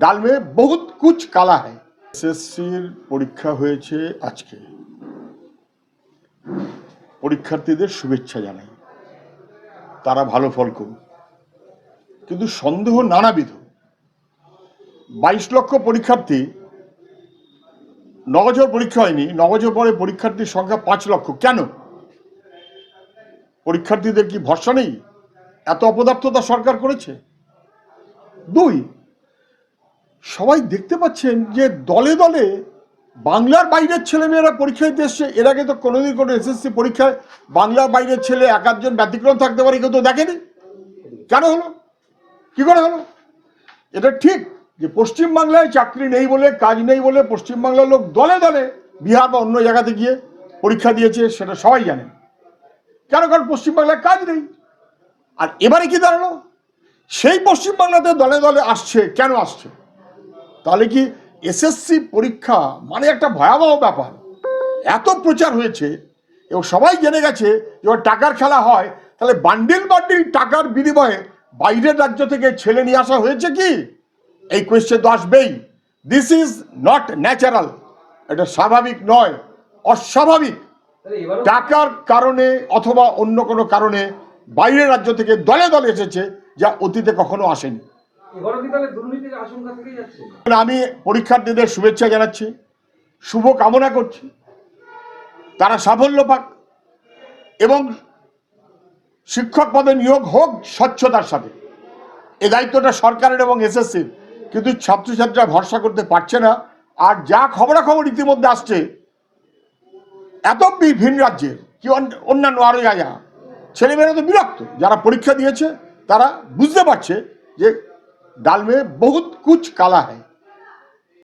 ডাল মে বহুত কুছ কালা হ্যায়। এসএসসির পরীক্ষা হয়েছে আজকে, পরীক্ষার্থীদের শুভেচ্ছা জানাই, তারা ভালো ফল করুক। কিন্তু সন্দেহ নানাবিধ। 22 লক্ষ পরীক্ষার্থী, 9 বছর পরীক্ষা হয়নি, 9 বছর পরে পরীক্ষার্থীর সংখ্যা 5 লক্ষ। কেন? পরীক্ষার্থীদের কি ভরসা নেই? এত অপদার্থতা সরকার করেছে। 2, সবাই দেখতে পাচ্ছেন যে দলে দলে বাংলার বাইরের ছেলেমেয়েরা পরীক্ষা দিতে এসছে। এর আগে তো কোনোদিন কোনো এসএসসি পরীক্ষায় বাংলার বাইরের ছেলে এক আধজন ব্যতিক্রম থাকতে পারে, কেউ তো দেখেনি। কেন হলো? কি করে হলো? এটা ঠিক যে পশ্চিমবাংলায় চাকরি নেই বলে, কাজ নেই বলে পশ্চিমবাংলার লোক দলে দলে বিহার বা অন্য জায়গাতে গিয়ে পরীক্ষা দিয়েছে, সেটা সবাই জানেন। কেন? কারণ পশ্চিমবাংলায় কাজ নেই। আর এবারে কি দাঁড়ালো? সেই পশ্চিমবাংলাতে দলে দলে আসছে। কেন আসছে? তাহলে কি এসএসসি পরীক্ষা মানে একটা ভয়াবহ ব্যাপার। এত প্রচার হয়েছে এবং সবাই জেনে গেছে যখন টাকার খেলা হয়, তাহলে বান্ডিল বান্ডিল টাকার বিনিময়ে বাইরের রাজ্য থেকে ছেলে নিয়ে আসা হয়েছে কি? এই কোয়েশ্চেন তো আসবেই। This is not natural. এটা স্বাভাবিক নয়, অস্বাভাবিক। টাকার কারণে অথবা অন্য কোনো কারণে বাইরের রাজ্য থেকে দলে দলে এসেছে, যা অতীতে কখনো আসেনি। আমি পরীক্ষার্থীদের শুভেচ্ছা জানাচ্ছি, শুভ কামনা করছি, তারা সাফল্য পাক এবং শিক্ষক পদে নিয়োগ হোক স্বচ্ছতার সাথে। এই দায়িত্বটা সরকারের এবং এসএসসির। কিন্তু ছাত্রছাত্রীরা ভরসা করতে পারছে না। আর যা খবরাখবর ইতিমধ্যে আসছে, এত ভিন রাজ্যের কি অন্যান্য আরো জায়গা, ছেলেমেয়েরা তো বিরক্ত। যারা পরীক্ষা দিয়েছে তারা বুঝতে পারছে যে ডাল মে বহুত কুছ কালা হ্যায়।